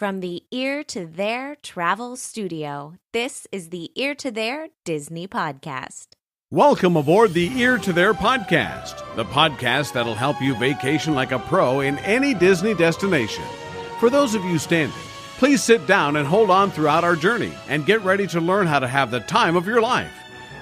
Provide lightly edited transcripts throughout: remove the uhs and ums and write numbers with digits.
From the Ear to There Travel Studio, this is the Ear to There Disney Podcast. Welcome aboard the Ear to There Podcast, the podcast that'll help you vacation like a pro in any Disney destination. For those of you standing, please sit down and hold on throughout our journey and get ready to learn how to have the time of your life.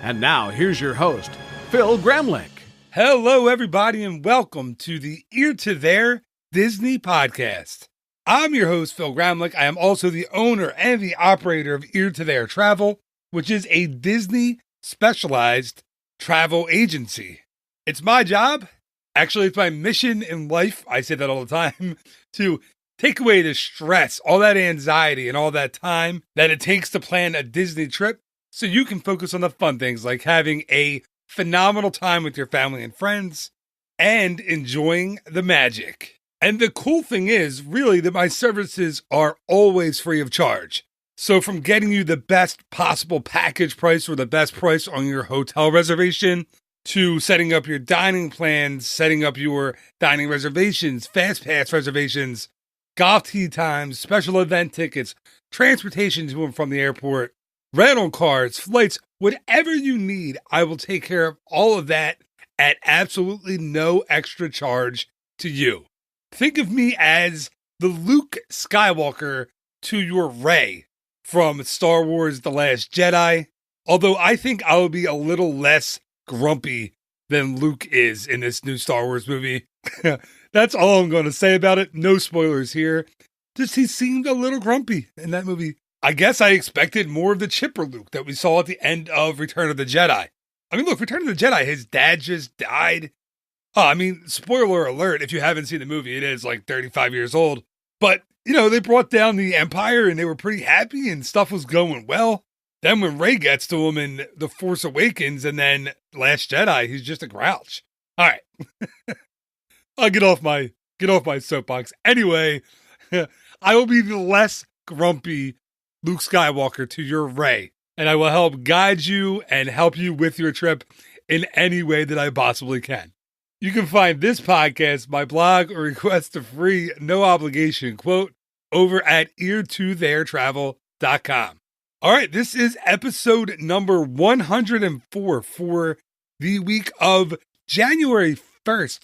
And now, here's your host, Phil Gramlich. Hello, everybody, and welcome to the Ear to There Disney Podcast. I'm your host, Phil Gramlich. I am also the owner and the operator of Ear to There Travel, which is a Disney specialized travel agency. It's my job. Actually, it's my mission in life. I say that all the time to take away the stress, all that anxiety, and all that time that it takes to plan a Disney trip so you can focus on the fun things like having a phenomenal time with your family and friends and enjoying the magic. And the cool thing is, really, that my services are always free of charge. So from getting you the best possible package price or the best price on your hotel reservation, to setting up your dining plans, setting up your dining reservations, fast pass reservations, golf tee times, special event tickets, transportation to and from the airport, rental cars, flights, whatever you need, I will take care of all of that at absolutely no extra charge to you. Think of me as the Luke Skywalker to your Rey from Star Wars The Last Jedi, although I think I will be a little less grumpy than Luke is in this new Star Wars movie. That's all I'm going to say about it. No spoilers here. Just he seemed a little grumpy in that movie. I guess I expected more of the chipper Luke that we saw at the end of Return of the Jedi. I mean, look, Return of the Jedi, his dad just died. Spoiler alert, if you haven't seen the movie, it is like 35 years old. But, they brought down the Empire and they were pretty happy and stuff was going well. Then when Rey gets to him in The Force Awakens and then Last Jedi, he's just a grouch. All right. I'll get off my soapbox. Anyway, I will be the less grumpy Luke Skywalker to your Rey, and I will help guide you and help you with your trip in any way that I possibly can. You can find this podcast, my blog, or request a free, no obligation quote over at ear2theretravel.com. All right, this is episode number 104 for the week of January 1st,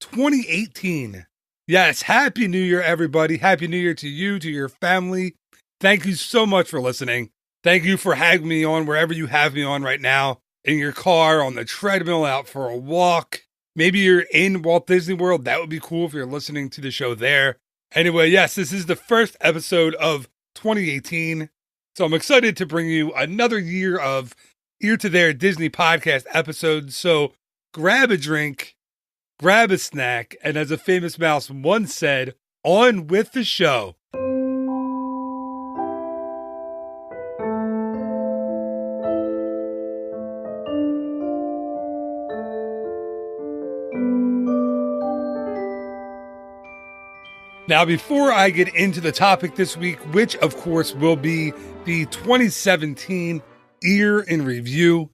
2018. Yes, Happy New Year, everybody. Happy New Year to you, to your family. Thank you so much for listening. Thank you for having me on wherever you have me on right now, in your car, on the treadmill, out for a walk. Maybe you're in Walt Disney World. That would be cool if you're listening to the show there. Anyway, yes, this is the first episode of 2018. So I'm excited to bring you another year of Ear to There Disney podcast episodes. So grab a drink, grab a snack, and as a famous mouse once said, on with the show. Now, before I get into the topic this week, which of course will be the 2017 Ear in Review.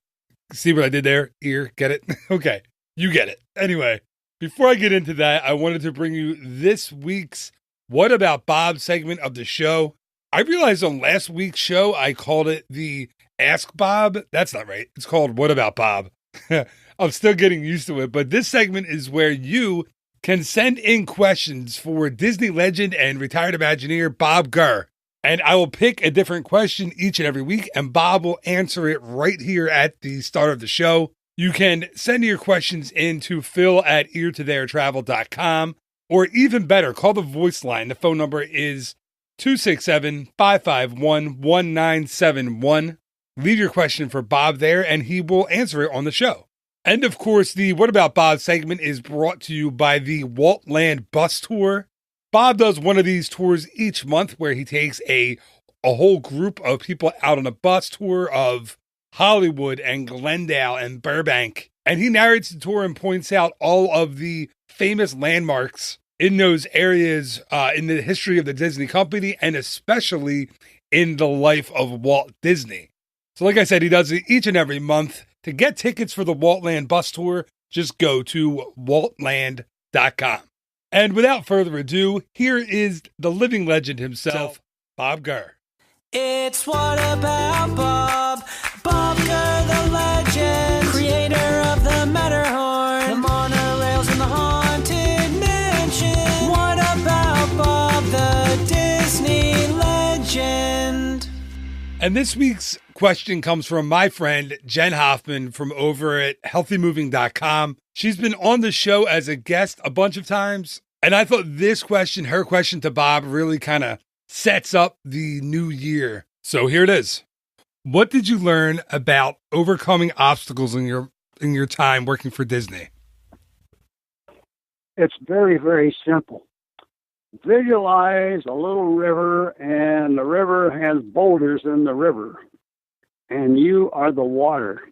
See what I did there? Ear, get it? Okay, you get it. Anyway, before I get into that, I wanted to bring you this week's What About Bob segment of the show. I realized on last week's show, I called it the Ask Bob. That's not right. It's called What About Bob. I'm still getting used to it, but this segment is where you can send in questions for Disney legend and retired Imagineer Bob Gurr. And I will pick a different question each and every week, and Bob will answer it right here at the start of the show. You can send your questions in to phil@eartotheretravel.com, or even better, call the voice line. The phone number is 267-551-1971. Leave your question for Bob there, and he will answer it on the show. And of course, the What About Bob segment is brought to you by the Waltland Bus Tour. Bob does one of these tours each month where he takes a whole group of people out on a bus tour of Hollywood and Glendale and Burbank. And he narrates the tour and points out all of the famous landmarks in those areas in the history of the Disney company and especially in the life of Walt Disney. So like I said, he does it each and every month. To get tickets for the Waltland Bus Tour, just go to waltland.com. And without further ado, here is the living legend himself, Bob Gurr. It's What About Bob? Bob Gurr, the legend, creator of the Matterhorn, the monorails in the Haunted Mansion. What about Bob, the Disney legend? And this week's question comes from my friend Jen Hoffman from over at healthymoving.com. She's been on the show as a guest a bunch of times, and I thought this question, her question to Bob, really kind of sets up the new year. So here it is. What did you learn about overcoming obstacles in your time working for Disney? It's very, very simple. Visualize a little river, and the river has boulders in the river, and you are the water.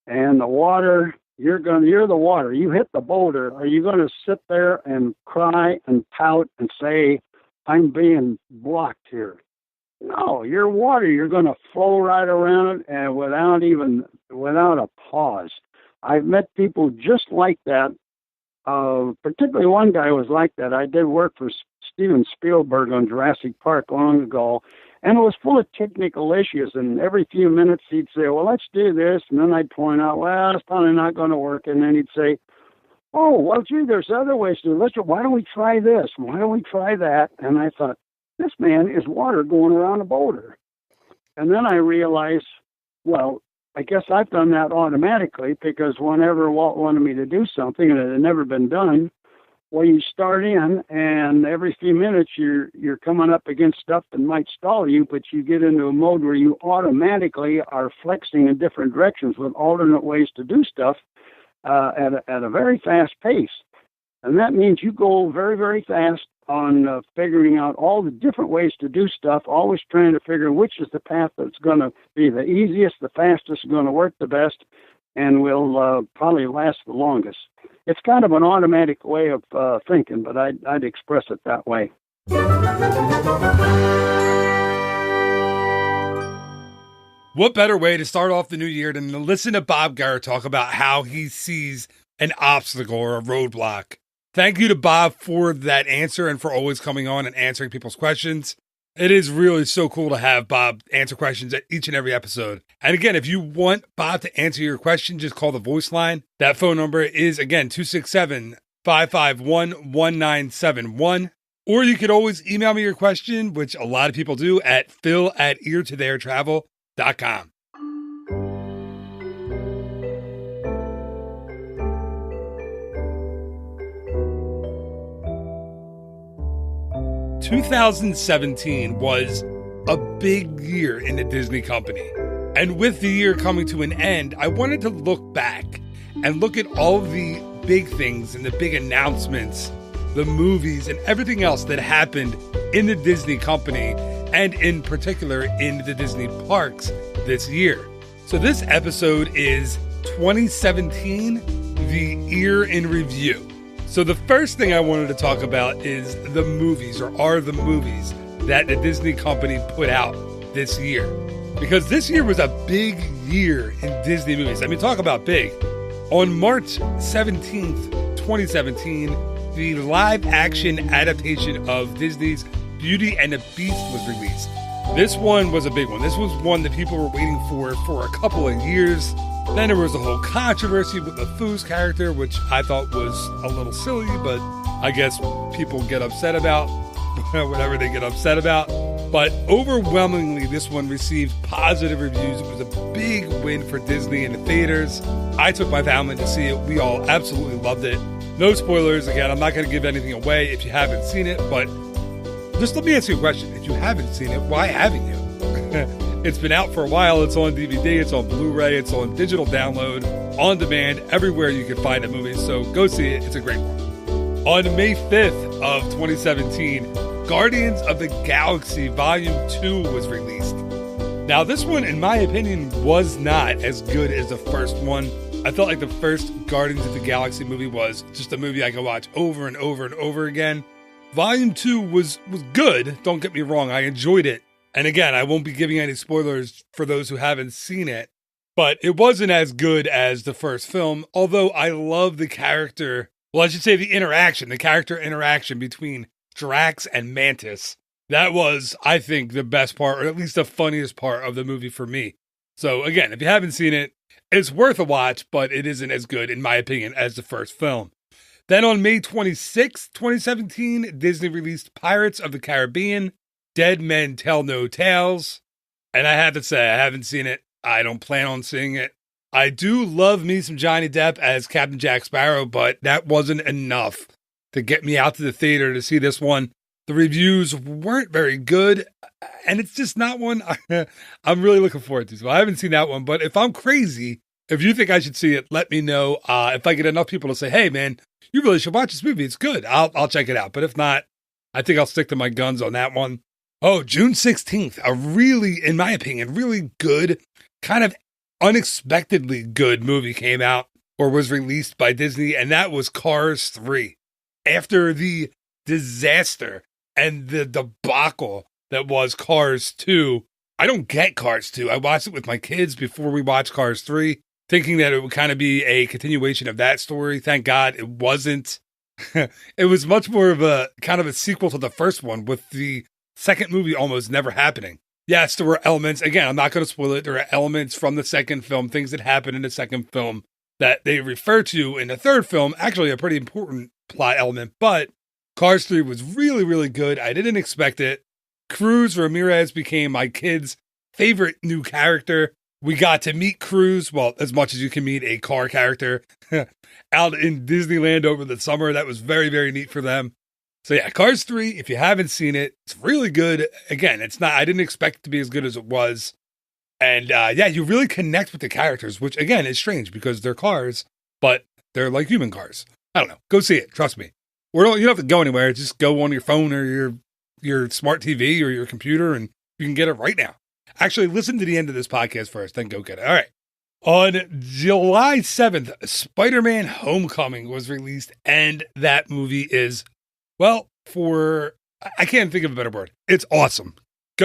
And the water, you're the water. You hit the boulder. Are you going to sit there and cry and pout and say, I'm being blocked here? No, you're water. You're going to flow right around it, and without a pause. I've met people just like that. Particularly one guy was like that. I did work for Steven Spielberg on Jurassic Park long ago, and it was full of technical issues. And every few minutes he'd say, well, let's do this. And then I'd point out, well, it's probably not going to work. And then he'd say, oh, well, gee, there's other ways to do it. Why don't we try this? Why don't we try that? And I thought, this man is water going around a boulder. And then I realized, well, I guess I've done that automatically, because whenever Walt wanted me to do something and it had never been done, well, you start in, and every few minutes you're coming up against stuff that might stall you, but you get into a mode where you automatically are flexing in different directions with alternate ways to do stuff at a very fast pace. And that means you go very, very fast on figuring out all the different ways to do stuff, always trying to figure which is the path that's going to be the easiest, the fastest, going to work the best, and will probably last the longest. It's kind of an automatic way of thinking, but I'd express it that way. What better way to start off the new year than to listen to Bob Gurr talk about how he sees an obstacle or a roadblock? Thank you to Bob for that answer and for always coming on and answering people's questions. It is really so cool to have Bob answer questions at each and every episode. And again, if you want Bob to answer your question, just call the voice line. That phone number is, again, 267-551-1971. Or you could always email me your question, which a lot of people do, at phil@eartotheretravel.com. 2017 was a big year in the Disney company. And with the year coming to an end, I wanted to look back and look at all of the big things and the big announcements, the movies and everything else that happened in the Disney company, and in particular in the Disney parks this year. So this episode is 2017, the year in review. So the first thing I wanted to talk about is the movies, or are the movies that the Disney company put out this year. Because this year was a big year in Disney movies. I mean, talk about big. On March 17th, 2017, the live-action adaptation of Disney's Beauty and the Beast was released. This one was a big one. This was one that people were waiting for a couple of years. Then there was a whole controversy with the Foos character, which I thought was a little silly, but I guess people get upset about whatever they get upset about. But overwhelmingly, this one received positive reviews. It was a big win for Disney in the theaters. I took my family to see it. We all absolutely loved it. No spoilers. Again, I'm not going to give anything away if you haven't seen it, but just let me ask you a question. If you haven't seen it, why haven't you? It's been out for a while. It's on DVD, it's on Blu-ray, it's on digital download, on demand, everywhere you can find a movie. So go see it. It's a great one. On May 5th of 2017, Guardians of the Galaxy Volume 2 was released. Now, this one, in my opinion, was not as good as the first one. I felt like the first Guardians of the Galaxy movie was just a movie I could watch over and over and over again. Volume 2 was good. Don't get me wrong. I enjoyed it. And again, I won't be giving any spoilers for those who haven't seen it, but it wasn't as good as the first film, although I love the character, well, I should say the character interaction between Drax and Mantis. That was, I think, the best part, or at least the funniest part of the movie for me. So again, if you haven't seen it, it's worth a watch, but it isn't as good, in my opinion, as the first film. Then on May 26th, 2017, Disney released Pirates of the Caribbean, Dead Men Tell No Tales. And I have to say, I haven't seen it. I don't plan on seeing it. I do love me some Johnny Depp as Captain Jack Sparrow, but that wasn't enough to get me out to the theater to see this one. The reviews weren't very good, and it's just not one I'm really looking forward to. So I haven't seen that one, but if I'm crazy, if you think I should see it, let me know. If I get enough people to say, hey, man, you really should watch this movie. It's good. I'll check it out. But if not, I think I'll stick to my guns on that one. Oh, June 16th, a really, in my opinion, really good, kind of unexpectedly good movie came out or was released by Disney, and that was Cars 3. After the disaster and the debacle that was Cars 2, I don't get Cars 2. I watched it with my kids before we watched Cars 3, thinking that it would kind of be a continuation of that story. Thank God it wasn't. It was much more of a kind of a sequel to the first one, with the second movie almost never happening. Yes, there were elements. Again, I'm not going to spoil it. There are elements from the second film, things that happen in the second film that they refer to in the third film. Actually, a pretty important plot element. But Cars 3 was really, really good. I didn't expect it. Cruz Ramirez became my kid's favorite new character. We got to meet Cruz, well, as much as you can meet a car character, out in Disneyland over the summer. That was very, very neat for them. So yeah, Cars 3, if you haven't seen it, it's really good. Again, it's not, I didn't expect it to be as good as it was. And yeah, you really connect with the characters, which again is strange because they're cars, but they're like human cars. I don't know. Go see it. Trust me. You don't have to go anywhere. Just go on your phone or your smart TV or your computer and you can get it right now. Actually, listen to the end of this podcast first, then go get it. All right. On July 7th, Spider-Man Homecoming was released, and that movie is, well, I can't think of a better word. It's awesome.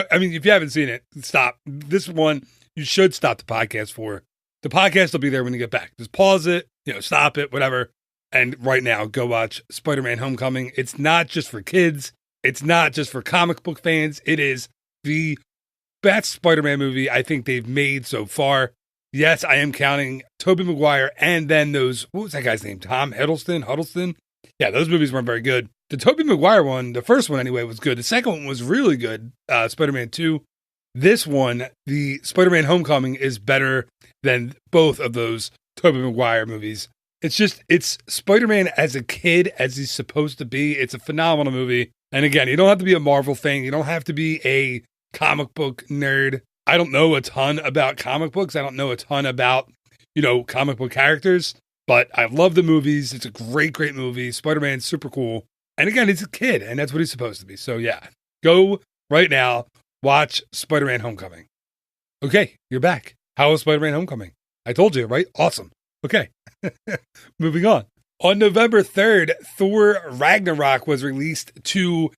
I mean, if you haven't seen it, stop. This one, you should stop the podcast for. The podcast will be there when you get back. Just pause it, stop it, whatever. And right now, go watch Spider-Man Homecoming. It's not just for kids. It's not just for comic book fans. It is the best Spider-Man movie I think they've made so far. Yes, I am counting Tobey Maguire and then those, what was that guy's name? Tom Huddleston? Yeah, those movies weren't very good. The Tobey Maguire one, the first one anyway, was good. The second one was really good, Spider-Man 2. This one, the Spider-Man Homecoming, is better than both of those Tobey Maguire movies. It's Spider-Man as a kid, as he's supposed to be. It's a phenomenal movie. And again, you don't have to be a Marvel fan. You don't have to be a comic book nerd. I don't know a ton about comic books. I don't know a ton about, comic book characters. But I love the movies. It's a great, great movie. Spider-Man's super cool. And again, he's a kid, and that's what he's supposed to be. So yeah, go right now, watch Spider-Man Homecoming. Okay, you're back. How was Spider-Man Homecoming? I told you, right? Awesome. Okay, moving on. On November 3rd, Thor Ragnarok was released to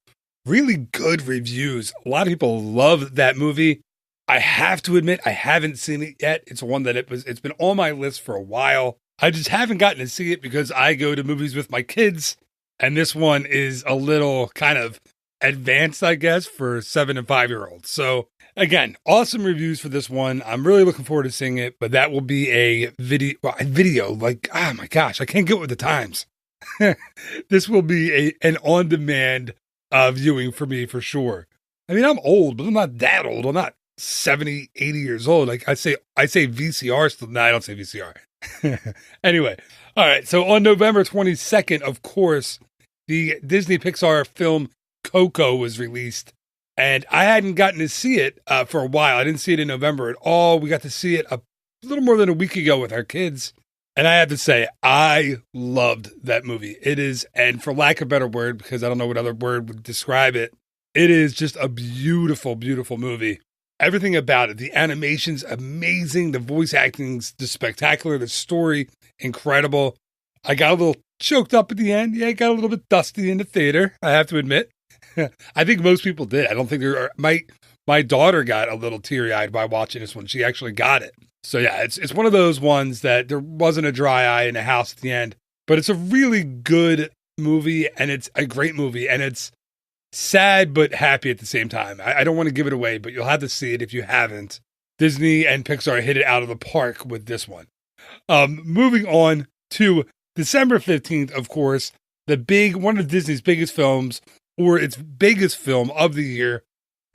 really good reviews. A lot of people love that movie. I have to admit, I haven't seen it yet. It's one that it's been on my list for a while. I just haven't gotten to see it because I go to movies with my kids. And this one is a little kind of advanced, I guess, for 7 and 5-year-olds. So again, awesome reviews for this one. I'm really looking forward to seeing it, but that will be a video. Like, oh my gosh, I can't get with the times. This will be an on-demand viewing for me for sure. I mean, I'm old, but I'm not that old. I'm not 70, 80 years old. Like I say VCR still. No, I don't say VCR. Anyway, all right. So on November 22nd, of course, the Disney Pixar film Coco was released, and I hadn't gotten to see it for a while. I didn't see it in November at all. We got to see it a little more than a week ago with our kids, and I have to say, I loved that movie. It is, and for lack of a better word, because I don't know what other word would describe it, it is just a beautiful, beautiful movie. Everything about it, the animation's amazing, the voice acting's just spectacular, the story, incredible. I got a little choked up at the end. Yeah, I got a little bit dusty in the theater, I have to admit. I think most people did. I don't think my daughter got a little teary-eyed by watching this one. She actually got it. So yeah, it's one of those ones that there wasn't a dry eye in the house at the end, but it's a really good movie, and it's a great movie, and it's sad but happy at the same time. I don't want to give it away, but you'll have to see it if you haven't. Disney and Pixar hit it out of the park with this one. Moving on to December 15th, of course, one of Disney's biggest films, or its biggest film of the year.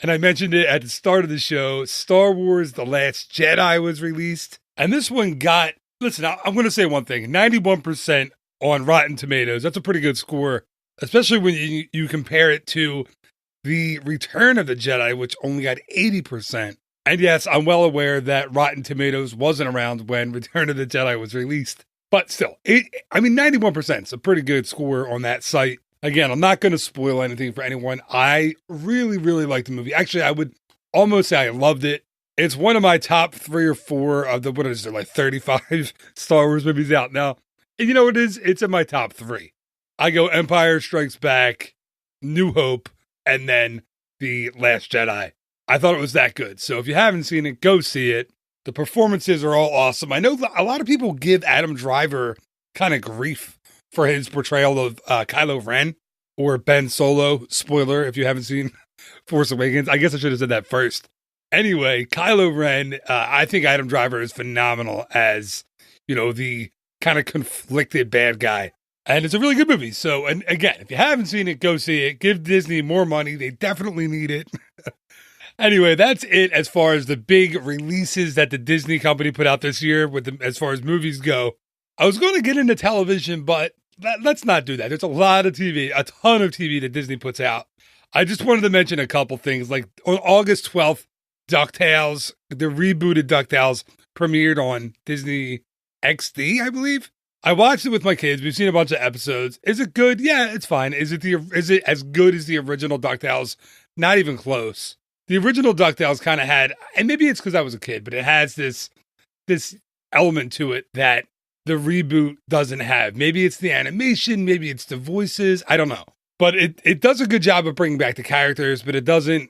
And I mentioned it at the start of the show. Star Wars The Last Jedi was released. And this one got, listen, I'm going to say one thing, 91% on Rotten Tomatoes. That's a pretty good score, especially when you compare it to The Return of the Jedi, which only got 80%. And yes, I'm well aware that Rotten Tomatoes wasn't around when Return of the Jedi was released. But still, 91% is a pretty good score on that site. Again, I'm not going to spoil anything for anyone. I really, really like the movie. Actually, I would almost say I loved it. It's one of my top 3 or 4 of the, what is there, like 35 Star Wars movies out now. And you know what it is? It's in my top 3. I go Empire Strikes Back, New Hope, and then The Last Jedi. I thought it was that good. So if you haven't seen it, go see it. The performances are all awesome. I know a lot of people give Adam Driver kind of grief for his portrayal of Kylo Ren or Ben Solo. Spoiler, if you haven't seen Force Awakens. I guess I should have said that first. Anyway, Kylo Ren, I think Adam Driver is phenomenal as, the kind of conflicted bad guy. And it's a really good movie. So, and again, if you haven't seen it, go see it. Give Disney more money. They definitely need it. Anyway, that's it as far as the big releases that the Disney company put out this year as far as movies go. I was going to get into television, but let's not do that. There's a lot of TV, a ton of TV that Disney puts out. I just wanted to mention a couple things. Like on August 12th, DuckTales, the rebooted DuckTales, premiered on Disney XD, I believe. I watched it with my kids. We've seen a bunch of episodes. Is it good? Yeah, it's fine. Is it as good as the original DuckTales? Not even close. The original DuckTales kind of had, and maybe it's because I was a kid, but it has this element to it that the reboot doesn't have. Maybe it's the animation, maybe it's the voices, I don't know. But it does a good job of bringing back the characters, but it doesn't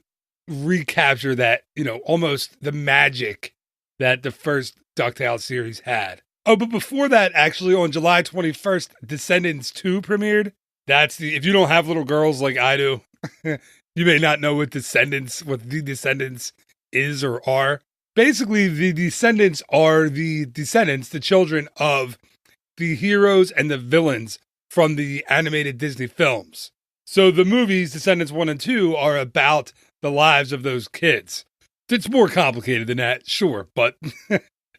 recapture that, almost the magic that the first DuckTales series had. Oh, but before that, actually, on July 21st, Descendants 2 premiered. If you don't have little girls like I do, you may not know what the Descendants is or are. Basically, the Descendants are the descendants, the children of the heroes and the villains from the animated Disney films. So the movies, Descendants 1 and 2, are about the lives of those kids. It's more complicated than that, sure, but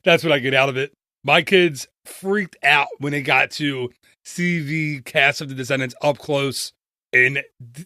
that's what I get out of it. My kids freaked out when they got to see the cast of the Descendants up close in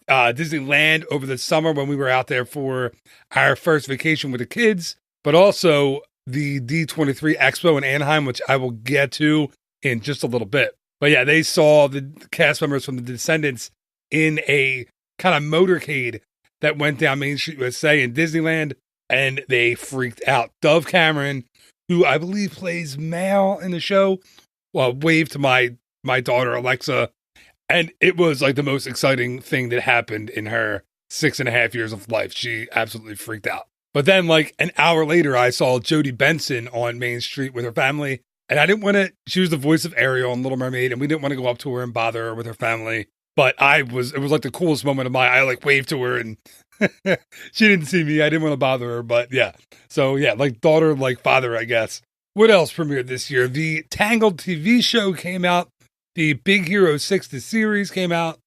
Disneyland over the summer when we were out there for our first vacation with the kids, but also the D23 Expo in Anaheim, which I will get to in just a little bit. But yeah, they saw the cast members from the Descendants in a kind of motorcade that went down Main Street USA in Disneyland, and they freaked out. Dove Cameron, who I believe plays Mal in the show, waved to my daughter, Alexa, and it was like the most exciting thing that happened in her 6.5 years of life. She absolutely freaked out. But then like an hour later, I saw Jodie Benson on Main Street with her family, and I didn't want to, she was the voice of Ariel in Little Mermaid, and we didn't want to go up to her and bother her with her family. But it was like the coolest moment of I like waved to her and she didn't see me. I didn't want to bother her, but yeah. So yeah, like daughter, like father, I guess. What else premiered this year? The Tangled TV show came out. The Big Hero 6, the series, came out.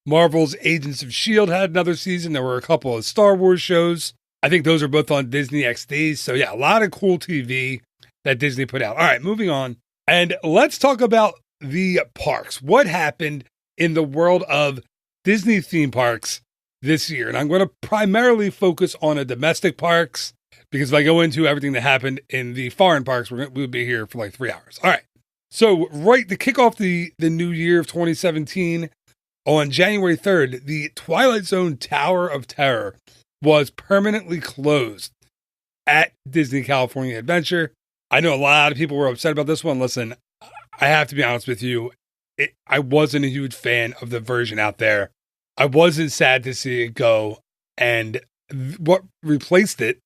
Marvel's Agents of S.H.I.E.L.D. had another season. There were a couple of Star Wars shows. I think those are both on Disney XD. So yeah, a lot of cool TV that Disney put out. All right, moving on. And let's talk about the parks. What happened in the world of Disney theme parks this year? And I'm going to primarily focus on the domestic parks, because if I go into everything that happened in the foreign parks, we'll be here for like 3 hours. All right. So to kick off the new year of 2017, on January 3rd, the Twilight Zone Tower of Terror was permanently closed at Disney California Adventure. I know a lot of people were upset about this one. Listen, I have to be honest with you. I wasn't a huge fan of the version out there. I wasn't sad to see it go. And what replaced it,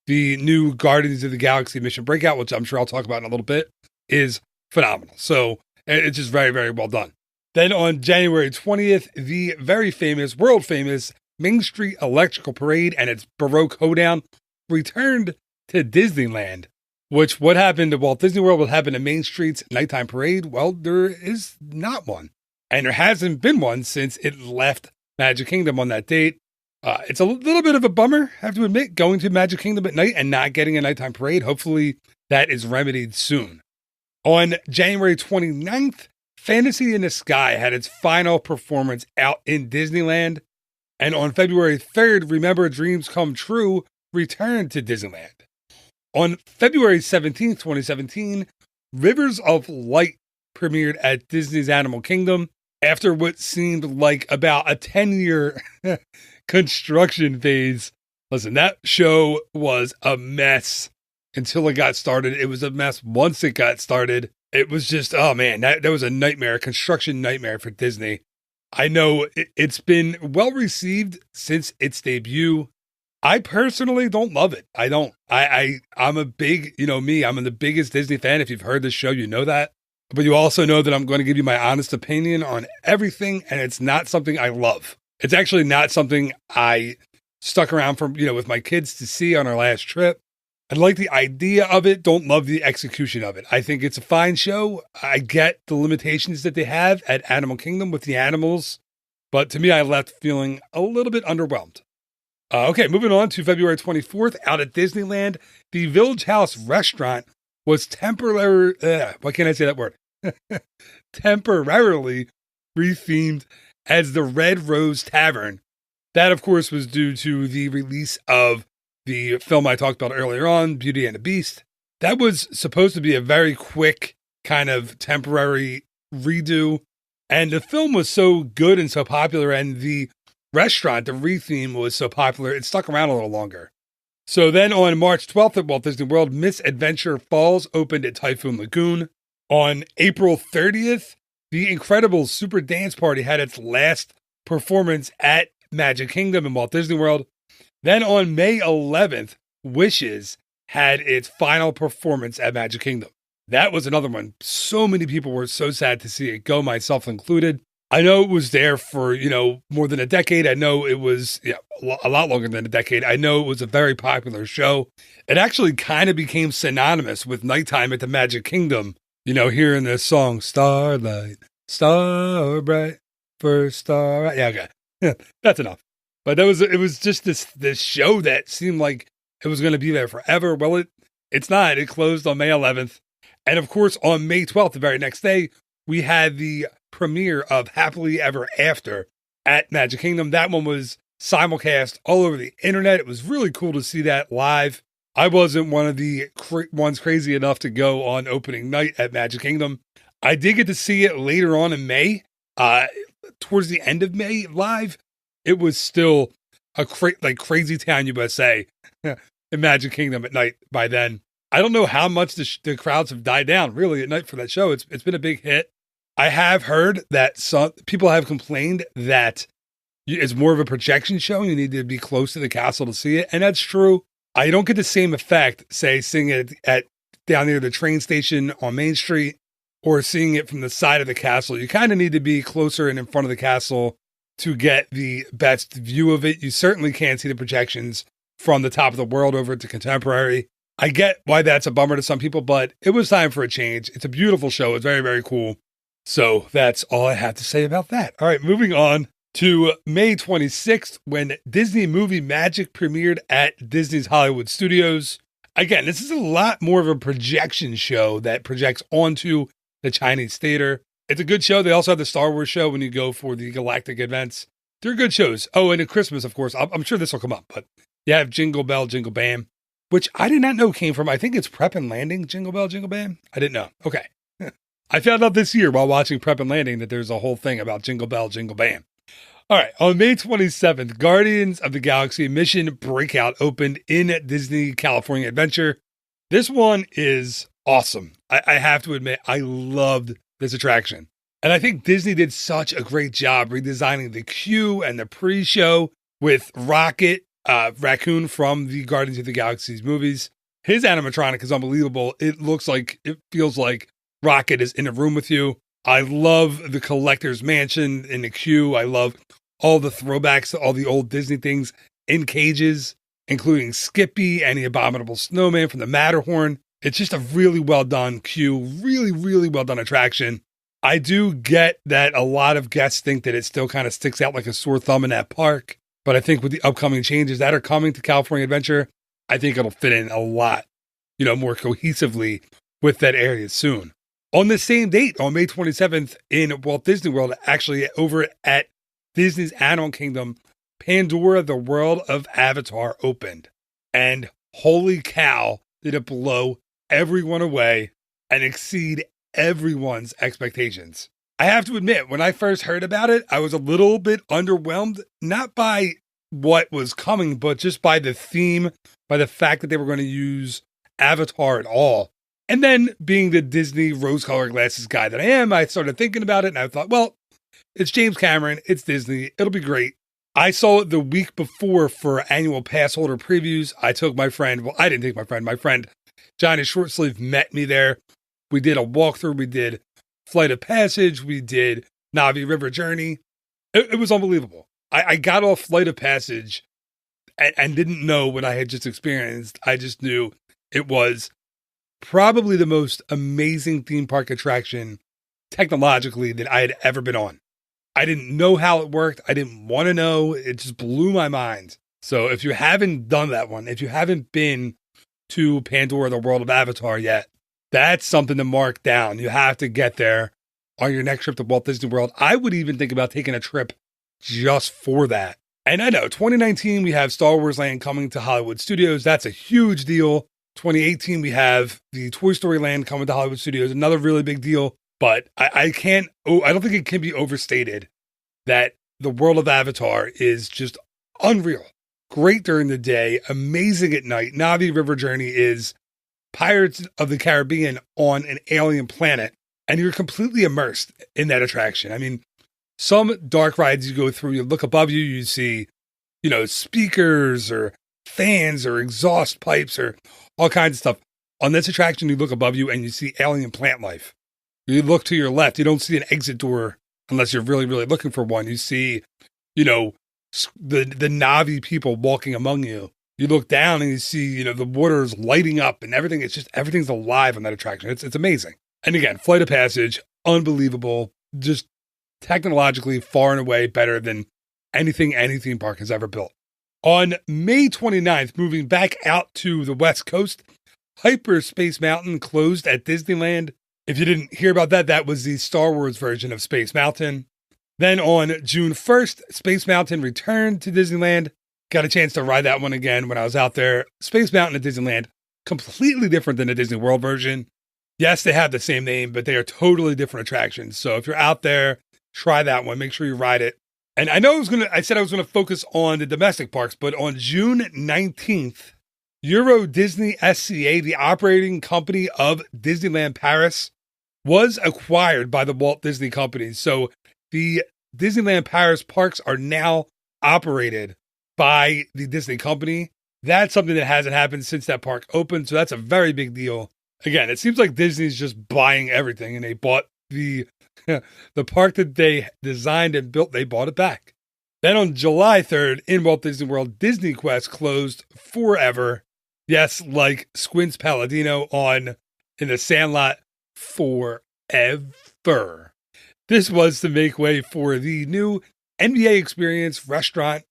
the new Guardians of the Galaxy Mission Breakout, which I'm sure I'll talk about in a little bit, is phenomenal. So it's just very, very well done. Then on January 20th, the very famous, world famous Main Street Electrical Parade and its Baroque hoedown returned to Disneyland. Which, what happened to Walt Disney World, what happened to Main Street's nighttime parade? Well, there is not one. And there hasn't been one since it left Magic Kingdom on that date. It's a little bit of a bummer, I have to admit, going to Magic Kingdom at night and not getting a nighttime parade. Hopefully that is remedied soon. On January 29th, Fantasy in the Sky had its final performance out in Disneyland. And on February 3rd, Remember Dreams Come True returned to Disneyland. On February 17th, 2017, Rivers of Light premiered at Disney's Animal Kingdom after what seemed like about a 10-year construction phase. Listen, that show was a mess until it got started. It was a mess once it got started. It was just, oh man, that was a nightmare, a construction nightmare for Disney. I know it's been well received since its debut. I personally don't love it. I don't. I'm a big, I'm the biggest Disney fan. If you've heard this show, you know that. But you also know that I'm going to give you my honest opinion on everything, and it's not something I love. It's actually not something I stuck around for, with my kids to see on our last trip. I like the idea of it, don't love the execution of it. I think it's a fine show. I get the limitations that they have at Animal Kingdom with the animals, but to me, I left feeling a little bit underwhelmed. Okay, moving on to February 24th, out at Disneyland, the Village House restaurant was temporarily rethemed as the Red Rose Tavern. That, of course, was due to the release of the film I talked about earlier on, Beauty and the Beast. That was supposed to be a very quick kind of temporary redo. And the film was so good and so popular, and the restaurant, the retheme, was so popular, it stuck around a little longer. So then on March 12th at Walt Disney World, Miss Adventure Falls opened at Typhoon Lagoon. On April 30th, the Incredibles Super Dance Party had its last performance at Magic Kingdom in Walt Disney World. Then on May 11th, Wishes had its final performance at Magic Kingdom. That was another one. So many people were so sad to see it go, myself included. I know it was there for, more than a decade. I know it was a lot longer than a decade. I know it was a very popular show. It actually kind of became synonymous with nighttime at the Magic Kingdom. Hearing this song, Starlight, Star Bright, First Star. Yeah, okay. Yeah, that's enough. But it was just this show that seemed like it was going to be there forever. Well, it's not. It closed on May 11th. And of course, on May 12th, the very next day, we had the premiere of Happily Ever After at Magic Kingdom. That one was simulcast all over the internet. It was really cool to see that live. I wasn't one of the ones crazy enough to go on opening night at Magic Kingdom. I did get to see it later on in May, towards the end of May live. It was still a Crazy Town USA in Magic Kingdom at night by then. I don't know how much the crowds have died down really at night for that show. It's been a big hit. I have heard that some people have complained that it's more of a projection show. You need to be close to the castle to see it. And that's true. I don't get the same effect, say, seeing it at down near the train station on Main Street or seeing it from the side of the castle. You kind of need to be closer and in front of the castle to get the best view of it. You certainly can't see the projections from the top of the world over to Contemporary. I get why that's a bummer to some people, but it was time for a change. It's a beautiful show. It's very, very cool. So that's all I have to say about that. All right, moving on to May 26th, when Disney Movie Magic premiered at Disney's Hollywood Studios. Again, this is a lot more of a projection show that projects onto the Chinese theater. It's a good show. They also have the Star Wars show when you go for the galactic events. They're good shows. Oh, and at Christmas, of course. I'm sure this will come up, but you have Jingle Bell, Jingle Bam, which I did not know came from, I think it's Prep and Landing, Jingle Bell, Jingle Bam. I didn't know. Okay. I found out this year while watching Prep and Landing that there's a whole thing about Jingle Bell, Jingle Bam. All right. On May 27th, Guardians of the Galaxy Mission Breakout opened in Disney California Adventure. This one is awesome. I have to admit, I loved this attraction. And I think Disney did such a great job redesigning the queue and the pre-show with Rocket Raccoon from the Guardians of the Galaxy movies. His animatronic is unbelievable. It feels like Rocket is in a room with you. I love the collector's mansion in the queue. I love all the throwbacks to all the old Disney things in cages, including Skippy and the Abominable Snowman from the Matterhorn. It's just a really well done queue, really, really well done attraction. I do get that a lot of guests think that it still kind of sticks out like a sore thumb in that park. But I think with the upcoming changes that are coming to California Adventure, I think it'll fit in a lot, more cohesively with that area soon. On the same date, on May 27th in Walt Disney World, actually over at Disney's Animal Kingdom, Pandora, the World of Avatar opened. And holy cow, did it blow everyone away and exceed everyone's expectations. I have to admit, when I first heard about it, I was a little bit underwhelmed, not by what was coming, but just by the theme, by the fact that they were going to use Avatar at all. And then being the Disney rose-colored glasses guy that I am, I started thinking about it and I thought, well, it's James Cameron, it's Disney, it'll be great. I saw it the week before for annual pass holder previews. I took my friend, I didn't take my friend Johnny Shortsleeve met me there. We did a walkthrough, we did Flight of Passage, we did Na'vi River Journey. It was unbelievable. I got off Flight of Passage and didn't know what I had just experienced. I just knew it was probably the most amazing theme park attraction technologically that I had ever been on. I didn't know how it worked. I didn't want to know. It just blew my mind. So if you haven't done that one, if you haven't been to Pandora, the World of Avatar yet, that's something to mark down. You have to get there on your next trip to Walt Disney World. I would even think about taking a trip just for that. And I know 2019, we have Star Wars Land coming to Hollywood Studios. That's a huge deal. 2018, we have the Toy Story Land coming to Hollywood Studios. Another really big deal. But I don't think it can be overstated that the World of Avatar is just unreal. Great during the day, amazing at night. Na'vi River Journey is Pirates of the Caribbean on an alien planet, and you're completely immersed in that attraction. I mean, some dark rides you go through, you look above you, you see, speakers or fans or exhaust pipes or all kinds of stuff. On this attraction, you look above you and you see alien plant life. You look to your left, you don't see an exit door unless you're really, really looking for one. You see, the Na'vi people walking among you. You look down and you see, the water's lighting up and everything. Everything's alive on that attraction. It's amazing. And again, Flight of Passage, unbelievable. Just technologically far and away better than anything any theme park has ever built. On May 29th, moving back out to the West Coast, Hyperspace Mountain closed at Disneyland. If you didn't hear about that, that was the Star Wars version of Space Mountain. Then on June 1st, Space Mountain returned to Disneyland. Got a chance to ride that one again when I was out there. Space Mountain at Disneyland, completely different than the Disney World version. Yes, they have the same name, but they are totally different attractions. So if you're out there, try that one. Make sure you ride it. And I know I said I was going to focus on the domestic parks, but on June 19th, Euro Disney SCA, the operating company of Disneyland Paris, was acquired by the Walt Disney Company. So the Disneyland Paris parks are now operated by the Disney Company. That's something that hasn't happened since that park opened. So that's a very big deal. Again, it seems like Disney's just buying everything, and they bought the park that they designed and built, they bought it back. Then on July 3rd in Walt Disney World, Disney Quest closed forever. Yes, like Squints Palladino in the Sandlot forever. This was to make way for the new NBA Experience restaurant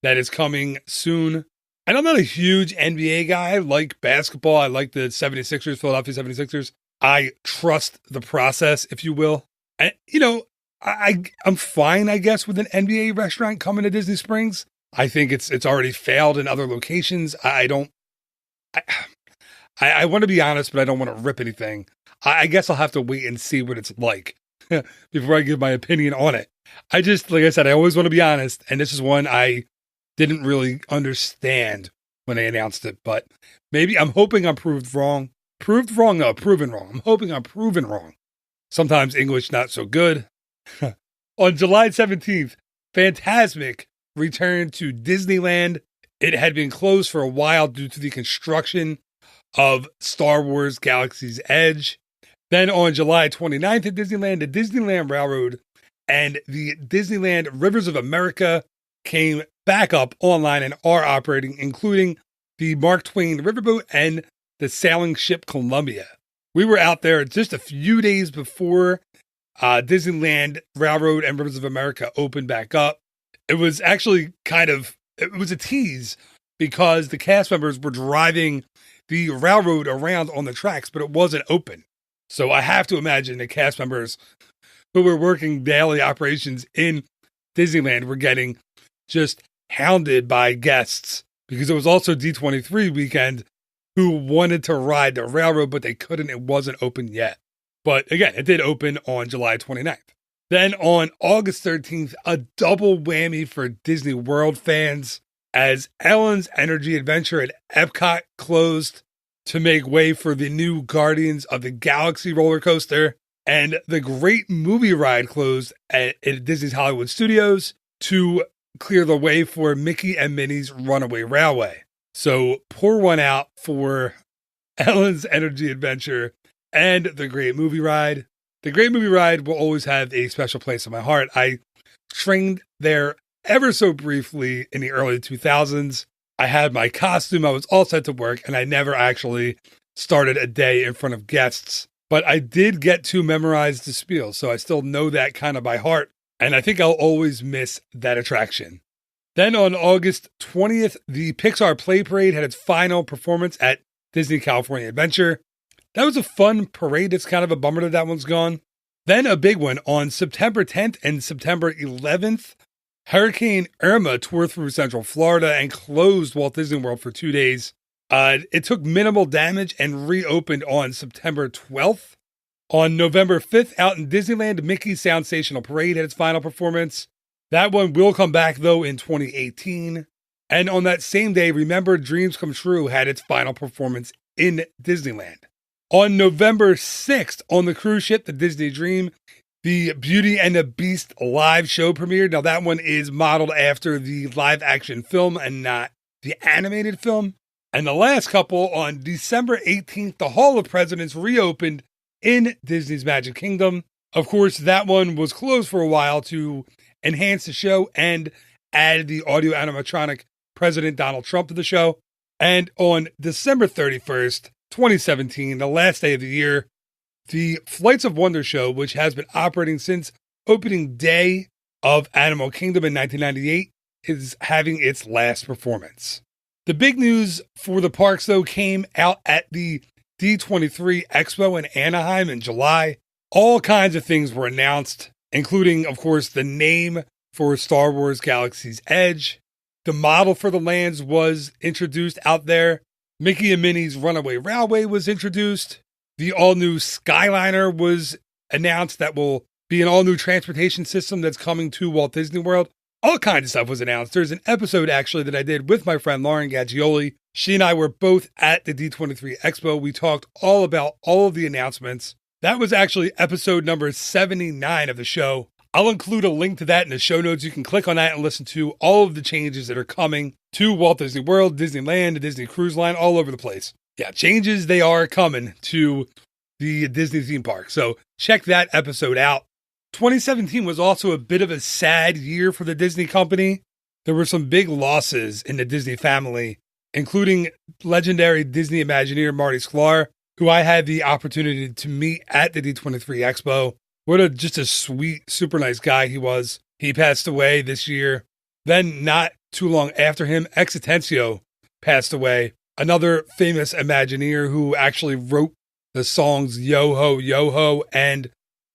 that is coming soon. And I'm not a huge NBA guy. I like basketball. I like the 76ers, Philadelphia 76ers. I trust the process, if you will. And, I'm fine, I guess, with an NBA restaurant coming to Disney Springs. I think it's already failed in other locations. I want to be honest, but I don't want to rip anything. I guess I'll have to wait and see what it's like before I give my opinion on it. Like I said, I always want to be honest. And this is one I didn't really understand when they announced it, but maybe I'm hoping I'm proved wrong. Proven wrong. I'm hoping I'm proven wrong. Sometimes English not so good. On July 17th, Fantasmic returned to Disneyland. It had been closed for a while due to the construction of Star Wars Galaxy's Edge. Then on July 29th at Disneyland, the Disneyland Railroad and the Disneyland Rivers of America came back up online and are operating, including the Mark Twain Riverboat and the sailing ship Columbia. We were out there just a few days before Disneyland Railroad and Rivers of America opened back up. It was actually it was a tease because the cast members were driving the railroad around on the tracks, but it wasn't open. So I have to imagine the cast members who were working daily operations in Disneyland were getting just hounded by guests because it was also D23 weekend who wanted to ride the railroad, but they couldn't. It wasn't open yet. But again, it did open on July 29th. Then on August 13th, a double whammy for Disney World fans as Ellen's Energy Adventure at Epcot closed to make way for the new Guardians of the Galaxy roller coaster, and the Great Movie Ride closed at Disney's Hollywood Studios to clear the way for Mickey and Minnie's Runaway Railway. So pour one out for Ellen's Energy Adventure and the Great Movie Ride. The Great Movie Ride will always have a special place in my heart. I trained there ever so briefly in the early 2000s. I had my costume, I was all set to work, and I never actually started a day in front of guests. But I did get to memorize the spiel, so I still know that kind of by heart, and I think I'll always miss that attraction. Then on August 20th, the Pixar Play Parade had its final performance at Disney California Adventure. That was a fun parade. It's kind of a bummer that one's gone. Then a big one on September 10th and September 11th. Hurricane Irma tore through Central Florida and closed Walt Disney World for 2 days. It took minimal damage and reopened on September 12th. On November 5th, out in Disneyland, Mickey's Soundstational Parade had its final performance. That one will come back, though, in 2018. And on that same day, Remember Dreams Come True had its final performance in Disneyland. On November 6th, on the cruise ship, the Disney Dream, the Beauty and the Beast live show premiered. Now, that one is modeled after the live action film and not the animated film. And the last couple, on December 18th, the Hall of Presidents reopened in Disney's Magic Kingdom. Of course, that one was closed for a while to enhance the show and add the audio animatronic President Donald Trump to the show. And on December 31st, 2017, the last day of the year, the Flights of Wonder show, which has been operating since opening day of Animal Kingdom in 1998, is having its last performance. The big news for the parks, though, came out at the D23 Expo in Anaheim in July. All kinds of things were announced, including, of course, the name for Star Wars Galaxy's Edge. The model for the lands was introduced out there. Mickey and Minnie's Runaway Railway was introduced. The all-new Skyliner was announced that will be an all-new transportation system that's coming to Walt Disney World. All kinds of stuff was announced. There's an episode, actually, that I did with my friend Lauren Gaggioli. She and I were both at the D23 Expo. We talked all about all of the announcements. That was actually episode number 79 of the show. I'll include a link to that in the show notes. You can click on that and listen to all of the changes that are coming to Walt Disney World, Disneyland, the Disney Cruise Line, all over the place. Yeah, changes, they are coming to the Disney theme park. So check that episode out. 2017 was also a bit of a sad year for the Disney company. There were some big losses in the Disney family, including legendary Disney Imagineer Marty Sklar, who I had the opportunity to meet at the D23 Expo. What just a sweet, super nice guy he was. He passed away this year. Then, not too long after him, Exitencio passed away. Another famous Imagineer who actually wrote the songs Yo-Ho, Yo-Ho and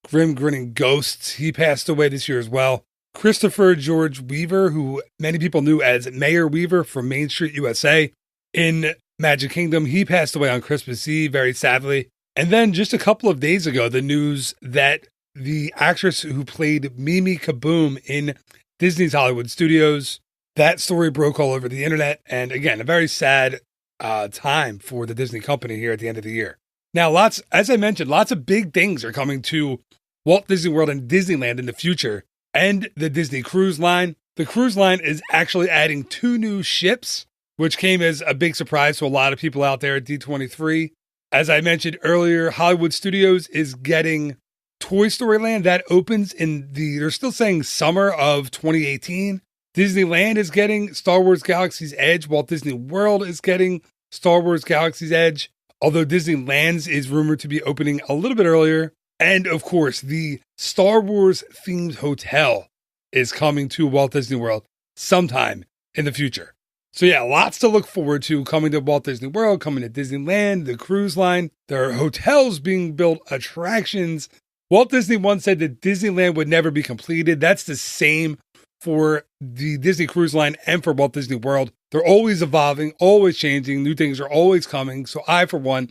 Grim Grinning Ghosts. He passed away this year as well. Christopher George Weaver, who many people knew as Mayor Weaver from Main Street USA in Magic Kingdom, he passed away on Christmas Eve, very sadly. And then just a couple of days ago, the news that the actress who played Mimi Kaboom in Disney's Hollywood Studios, that story broke all over the internet. And again, a very sad time for the Disney company here at the end of the year. Now, as I mentioned, lots of big things are coming to Walt Disney World and Disneyland in the future, and the Disney Cruise Line. The cruise line is actually adding 2 new ships, which came as a big surprise to a lot of people out there at D23. As I mentioned earlier, Hollywood Studios is getting Toy Story Land, that opens they're still saying summer of 2018. Disneyland is getting Star Wars Galaxy's Edge. Walt Disney World is getting Star Wars Galaxy's Edge, although Disneyland's is rumored to be opening a little bit earlier. And of course, the Star Wars themed hotel is coming to Walt Disney World sometime in the future. So yeah, lots to look forward to coming to Walt Disney World, coming to Disneyland, the cruise line. There are hotels being built, attractions. Walt Disney once said that Disneyland would never be completed. That's the same for the Disney Cruise Line and for Walt Disney World. They're always evolving, always changing. New things are always coming. So I, for one,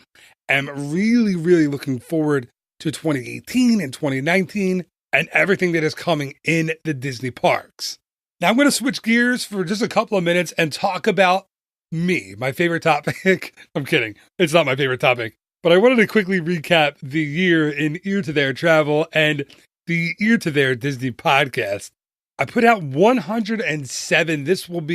am really, really looking forward to 2018 and 2019 and everything that is coming in the Disney parks. Now I'm going to switch gears for just a couple of minutes and talk about me, my favorite topic. I'm kidding. It's not my favorite topic, but I wanted to quickly recap the year in Ear to There Travel and the Ear to There Disney podcast. I put out 107. This one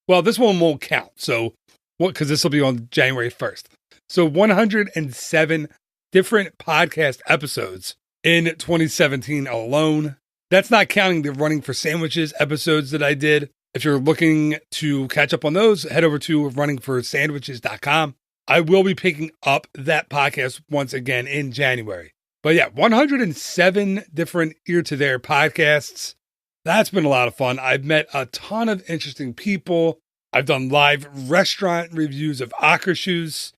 won't count. So because this will be on January 1st. So 107 different podcast episodes in 2017 alone. That's not counting the Running for Sandwiches episodes that I did. If you're looking to catch up on those, head over to runningforsandwiches.com. I will be picking up that podcast once again in January. But yeah, 107 different Ear to There podcasts. That's been a lot of fun. I've met a ton of interesting people. I've done live restaurant reviews of Akershus.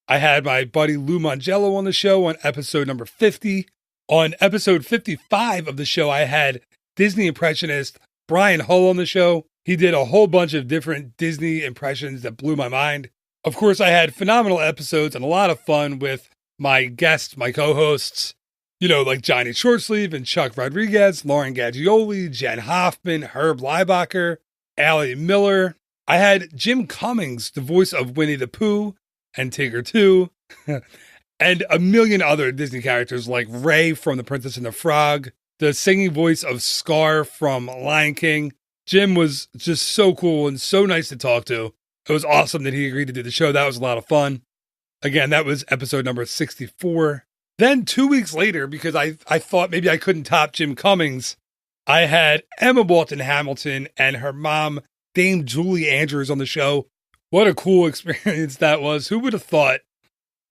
I had my buddy Lou Mongello on the show on episode number 50. On episode 55 of the show, I had Disney impressionist Brian Hull on the show. He did a whole bunch of different Disney impressions that blew my mind. Of course, I had phenomenal episodes and a lot of fun with my guests, my co-hosts, like Johnny Shortsleeve and Chuck Rodriguez, Lauren Gaggioli, Jen Hoffman, Herb Leibacher, Allie Miller. I had Jim Cummings, the voice of Winnie the Pooh and Tigger 2. And a million other Disney characters like Ray from The Princess and the Frog, the singing voice of Scar from Lion King. Jim was just so cool and so nice to talk to. It was awesome that he agreed to do the show. That was a lot of fun. Again, that was episode number 64. Then 2 weeks later, because I thought maybe I couldn't top Jim Cummings, I had Emma Walton Hamilton and her mom, Dame Julie Andrews, on the show. What a cool experience that was. Who would have thought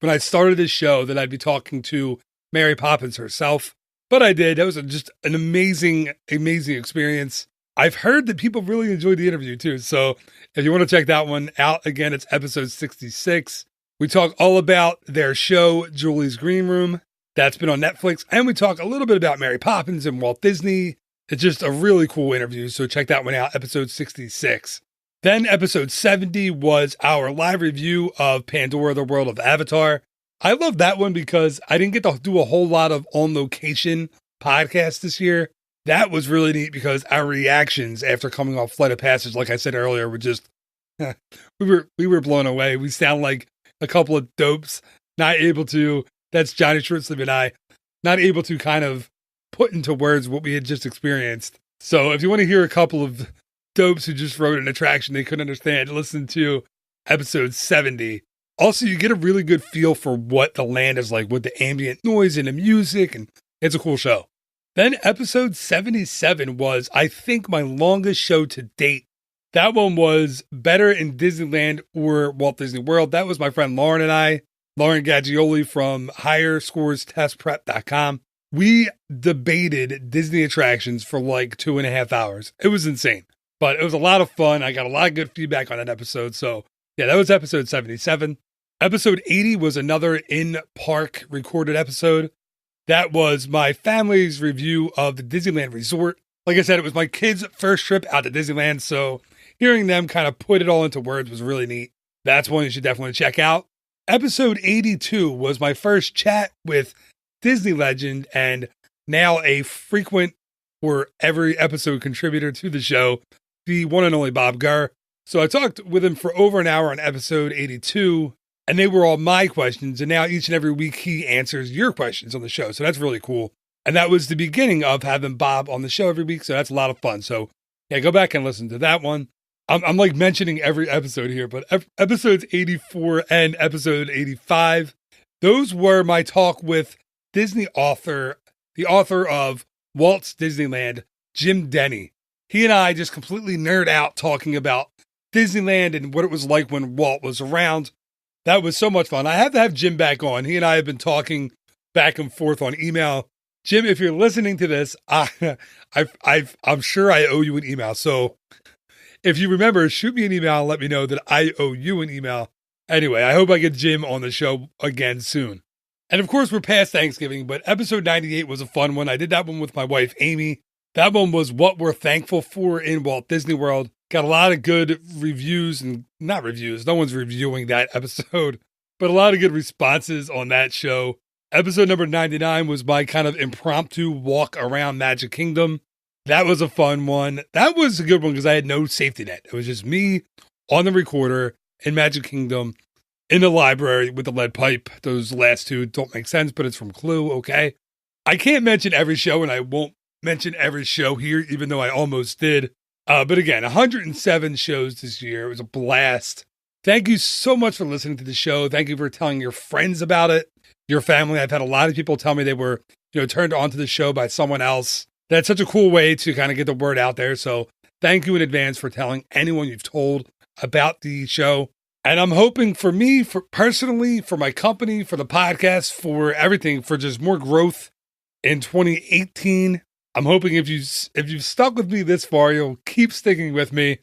when I started this show that I'd be talking to Mary Poppins herself? But I did. That was just an amazing, amazing experience. I've heard that people really enjoyed the interview too. So if you want to check that one out, again, it's episode 66. We talk all about their show, Julie's Green Room. That's been on Netflix. And we talk a little bit about Mary Poppins and Walt Disney. It's just a really cool interview. So check that one out, episode 66. Then episode 70 was our live review of Pandora, the World of Avatar. I love that one because I didn't get to do a whole lot of on-location podcasts this year. That was really neat because our reactions after coming off Flight of Passage, like I said earlier, were just, we were blown away. We sound like a couple of dopes, that's Johnny Shortsleeve and I, not able to kind of put into words what we had just experienced. So if you want to hear a couple of dopes who just wrote an attraction they couldn't understand, listen to episode 70. Also, you get a really good feel for what the land is like with the ambient noise and the music, and it's a cool show. Then episode 77 was, I think, my longest show to date. That one was Better in Disneyland or Walt Disney World. That was my friend Lauren and I, Lauren Gaggioli from higherscorestestprep.com. We debated Disney attractions for like 2.5 hours. It was insane. But it was a lot of fun. I got a lot of good feedback on that episode. So yeah, that was episode 77. Episode 80 was another in-park recorded episode. That was my family's review of the Disneyland Resort. Like I said, it was my kids' first trip out to Disneyland. So hearing them kind of put it all into words was really neat. That's one you should definitely check out. Episode 82 was my first chat with Disney legend and now a frequent or every episode contributor to the show, the one and only Bob Gurr. So I talked with him for over an hour on episode 82, and they were all my questions. And now each and every week he answers your questions on the show. So that's really cool. And that was the beginning of having Bob on the show every week. So that's a lot of fun. So yeah, go back and listen to that one. I'm like mentioning every episode here, but episodes 84 and episode 85, those were my talk with Disney author the author of Walt's Disneyland, Jim Denney. He and I just completely nerd out talking about Disneyland and what it was like when Walt was around. That was so much fun. I have to have Jim back on. He and I have been talking back and forth on email. Jim, if you're listening to this, I'm sure I owe you an email. So if you remember, shoot me an email and let me know that I owe you an email. Anyway, I hope I get Jim on the show again soon. And of course, we're past Thanksgiving, but episode 98 was a fun one. I did that one with my wife, Amy. That one was what we're thankful for in Walt Disney World. Got a lot of good reviews and not reviews. No one's reviewing that episode, but a lot of good responses on that show. Episode number 99 was my kind of impromptu walk around Magic Kingdom. That was a fun one. That was a good one because I had no safety net. It was just me on the recorder in Magic Kingdom in the library with the lead pipe. Those last two don't make sense, but it's from Clue, okay? I can't mention every show, and I won't mention every show here, even though I almost did. But again, 107 shows this year. It was a blast. Thank you so much for listening to the show. Thank you for telling your friends about it, your family. I've had a lot of people tell me they were, turned on to the show by someone else. That's such a cool way to kind of get the word out there. So thank you in advance for telling anyone you've told about the show. And I'm hoping for me, for personally, for my company, for the podcast, for everything, for just more growth in 2018. I'm hoping if you've stuck with me this far, you'll keep sticking with me.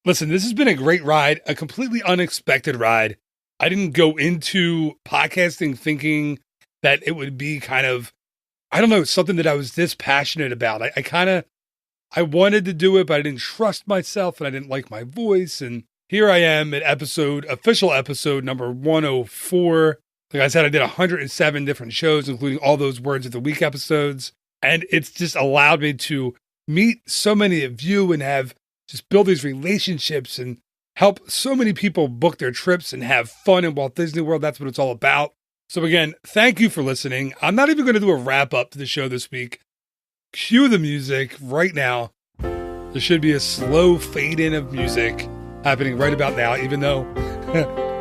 Listen, this has been a great ride, a completely unexpected ride. I didn't go into podcasting thinking that it would be kind of, I don't know, something that I was this passionate about. I wanted to do it, but I didn't trust myself and I didn't like my voice. And here I am at official episode number 104. Like I said, I did 107 different shows, including all those Words of the Week episodes. And it's just allowed me to meet so many of you and have just build these relationships and help so many people book their trips and have fun in Walt Disney World. That's what it's all about. So again, thank you for listening. I'm not even going to do a wrap up to the show this week. Cue the music right now. There should be a slow fade in of music happening right about now, even though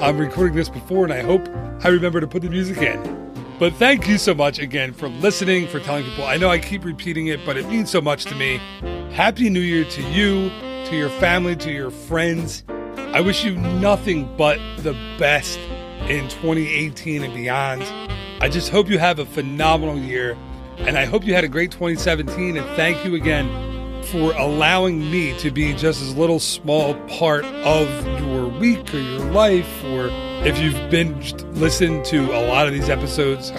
I'm recording this before and I hope I remember to put the music in. But thank you so much again for listening, for telling people. I know I keep repeating it, but it means so much to me. Happy New Year to you, to your family, to your friends. I wish you nothing but the best in 2018 and beyond. I just hope you have a phenomenal year, and I hope you had a great 2017, and thank you again for allowing me to be just this little small part of your week or your life, or if you've been listening to a lot of these episodes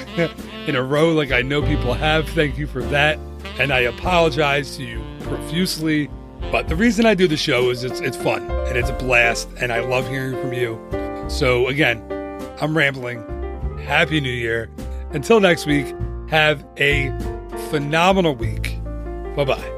in a row like I know people have, thank you for that. And I apologize to you profusely. But the reason I do the show is it's fun and it's a blast and I love hearing from you. So again, I'm rambling. Happy New Year. Until next week, have a phenomenal week. Bye-bye.